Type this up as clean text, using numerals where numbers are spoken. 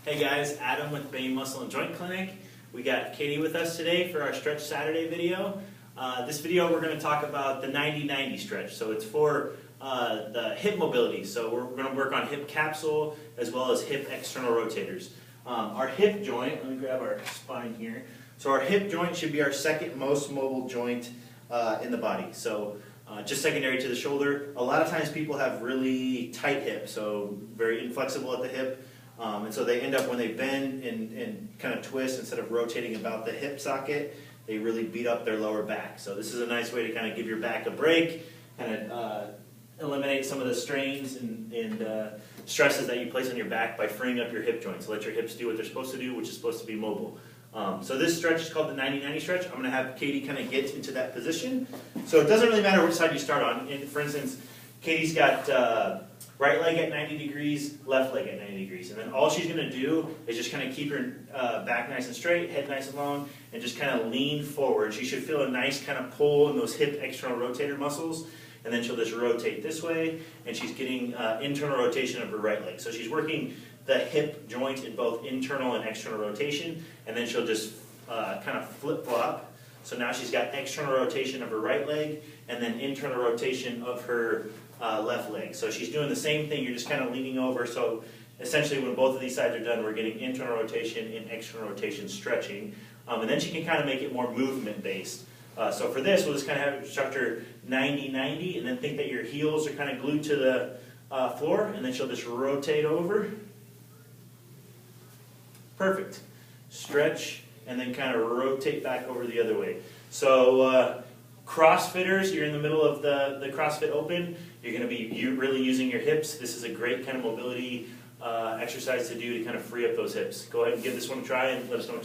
Hey guys, Adam with Behm Muscle Joint Clinic. We got Katie with us today for our Stretch Saturday video. This video we're going to talk about the 90-90 stretch. So it's for the hip mobility. So we're going to work on hip capsule as well as hip external rotators. Our hip joint, let me grab our spine here. So our hip joint should be our second most mobile joint in the body. So just secondary to the shoulder. A lot of times people have really tight hips, so very inflexible at the hip. And so they end up, when they bend and kind of twist, instead of rotating about the hip socket, they really beat up their lower back. So this is a nice way to kind of give your back a break, kind of eliminate some of the strains and stresses that you place on your back by freeing up your hip joints. So let your hips do what they're supposed to do, which is supposed to be mobile. So this stretch is called the 90-90 stretch. I'm going to have Katie kind of get into that position. So it doesn't really matter which side you start on. For instance, Katie's got right leg at 90 degrees, left leg at 90 degrees. And then all she's going to do is just kind of keep her back nice and straight, head nice and long, and just kind of lean forward. She should feel a nice kind of pull in those hip external rotator muscles. And then she'll just rotate this way, and she's getting internal rotation of her right leg. So she's working the hip joint in both internal and external rotation, and then she'll just kind of flip-flop. So now she's got external rotation of her right leg, and then internal rotation of her left leg. So she's doing the same thing, you're just kind of leaning over. So essentially when both of these sides are done, we're getting internal rotation and external rotation stretching. And then she can kind of make it more movement-based. So for this, we'll just kind of have instructor 90-90, and then think that your heels are kind of glued to the floor, and then she'll just rotate over. Perfect. Stretch, and then kind of rotate back over the other way. So CrossFitters, you're in the middle of the CrossFit Open, you're going to be really using your hips. This is a great kind of mobility exercise to do to kind of free up those hips. Go ahead and give this one a try and let us know what